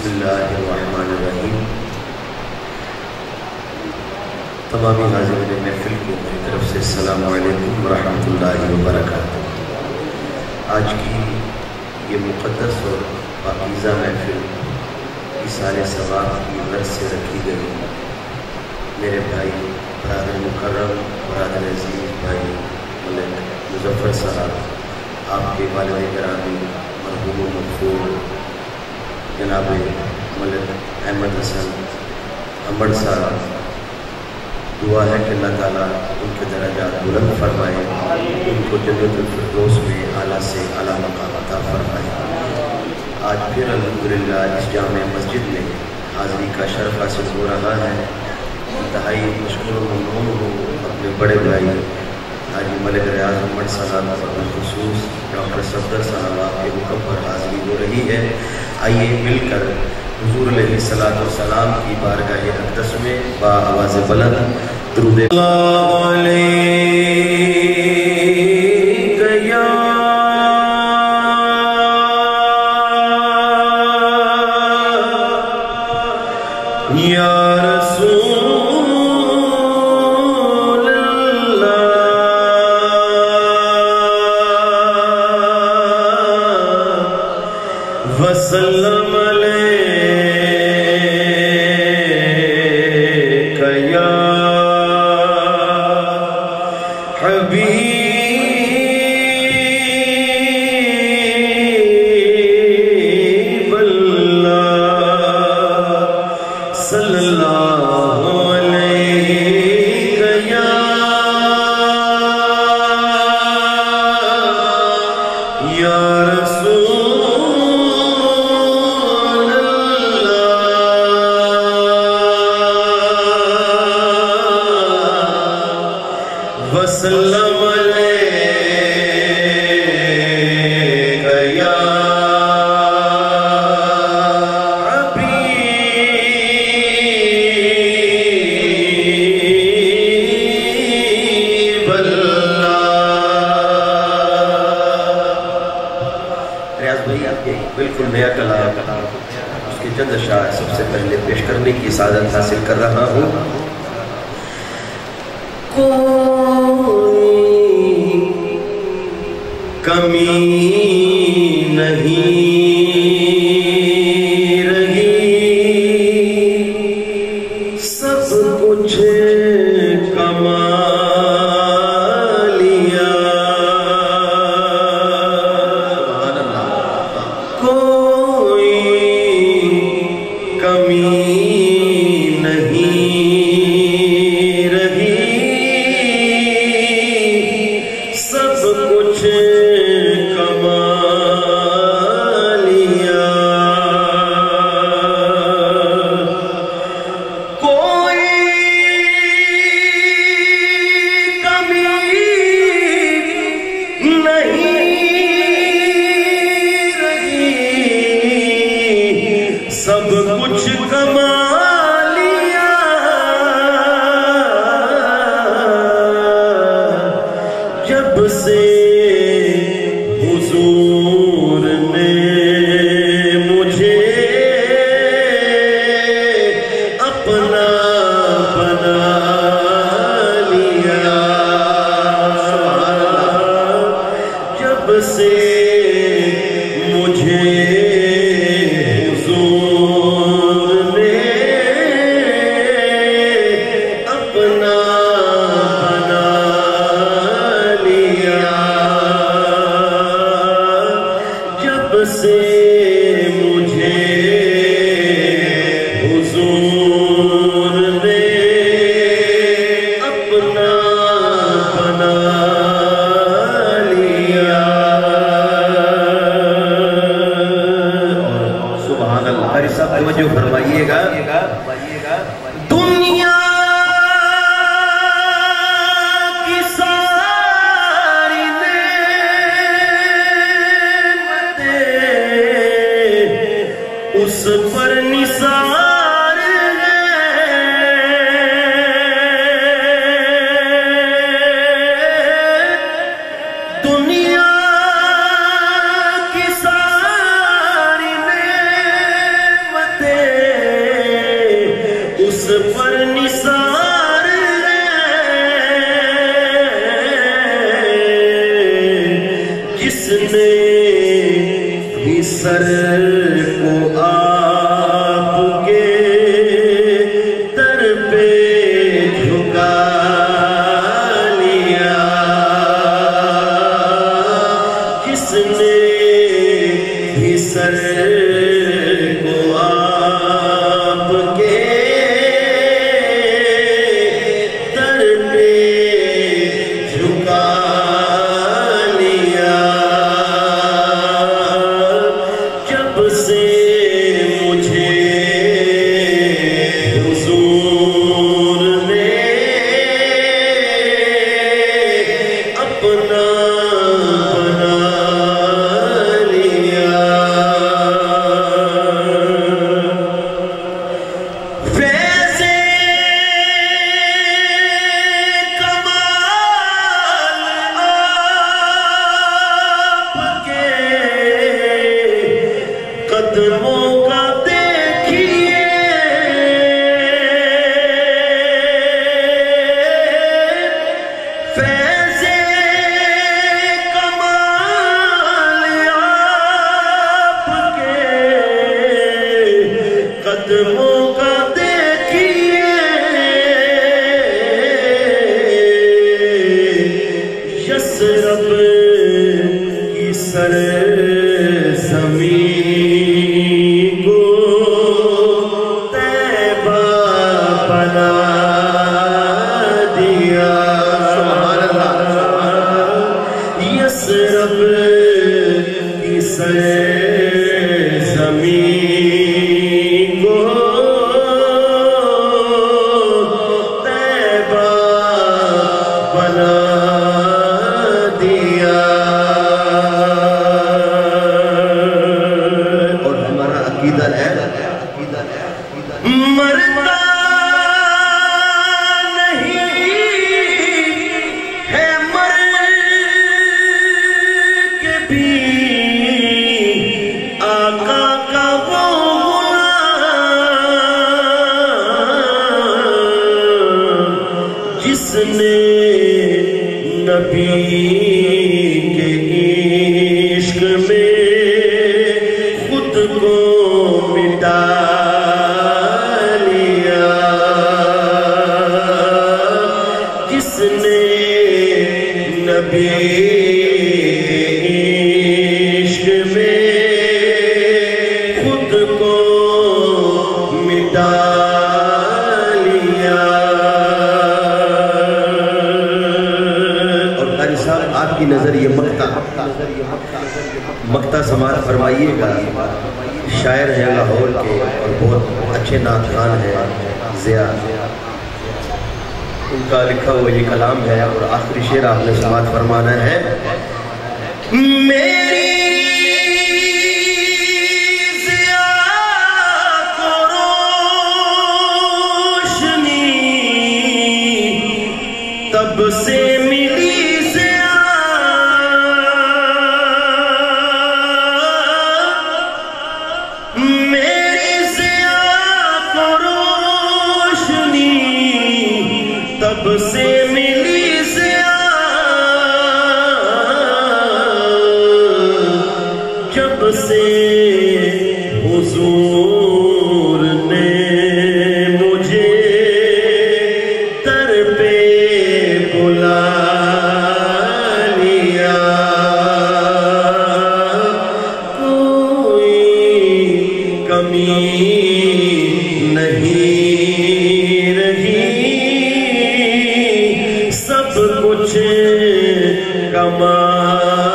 بسم اللہ الرحمن الرحیم۔ تمامی حاضرین محفل کو میری طرف سے السلام علیکم ورحمۃ اللہ وبرکاتہ۔ آج کی یہ مقدس اور پاکیزہ محفل ایصال ثواب کی غرض سے رکھی گئی۔ میرے بھائی برادر مکرم، برادر عزیز بھائی ملک مظفر صاحب، آپ کے والد گرامی مرحوم و مغفور جناب ملک احمد حسن امڑ صاحب، دعا ہے کہ اللہ تعالیٰ ان کے درجات بلند فرمائے، ان کو جنت الفردوس میں اعلیٰ سے اعلیٰ مقام عطا فرمائے۔ آج پھر الحمدللہ اس جامع مسجد میں حاضری کا شرف حاصل ہو رہا ہے۔ انتہائی مشکور و ممنون ہوں اپنے بڑے بھائی حاجی ملک ریاض امڑ صاحب اور بالخصوص ڈاکٹر صفدر صاحب، آپ کے حکم پر حاضری ہو رہی ہے۔ آئیے مل کر حضور علیہ الصلوۃ والسلام کی بارگاہ اقدس میں با آواز بلند درود اللہ علیہ یا رسول وسلم علیکہ یا حبیب اللہ صلی اللہ علیہ یا رسول وسلم علیکہ یا حبیب اللہ۔ ریاض بھائی، آپ کے بالکل نیا کلام اس کے چند اشعار سب سے پہلے پیش کرنے کی سعادت حاصل کر رہا ہوں۔ کمی نہیں رہی، سب کچھ کما لیا، کوئی کمی نہیں رہی، سب کچھ سب کچھ کما لیا، جب سے حضور نے مجھے اپنا بنا لیا، جب سے مجھے سے مجھے حضور نے اپنا بنا لیا۔ نے بھی سر کو آپ کے در پہ جھکا لیا، جس نے بھی سر کو آپ کے در پہ جھکا لیا، جب سے مجھے حضور نے اپنا بنا لیا، فیض کمال آپ کے قدموں کا دیکھیے، فیض کمال آپ کے قدموں کا دیکھیے، یثرب کی سر زمین کو طیبہ بنا دیا، یثرب کی سر زمین کو طیبہ بنا دیا، اور ہمارا عقیدہ ہے مرتا نہیں ہے، مر کے بھی آقا کا وہ غلام، جس نے نبی کے عشق میں خود کو مٹا لیا، جس نے نبی کے عشق میں خود کو مٹا لیا۔ اور قاری صاحب آپ کی نظر یہ مقطع سماعت فرمائیے گا، شاعر ہیں لاہور کے اور بہت اچھے نعت خوان ہیں ضیاء، ان کا لکھا ہوا یہ کلام ہے، اور آخری شعر آپ نے سماعت فرمانا ہے۔ میری ضیاء کو روشنی تب سے ملی، میری ضیاء کو روشنی تب سے ملی ضیاء، جب سے حضور نے مجھے در پہ بلا لیا، کوئی کمی نہیں رہی، سب کچھ کمال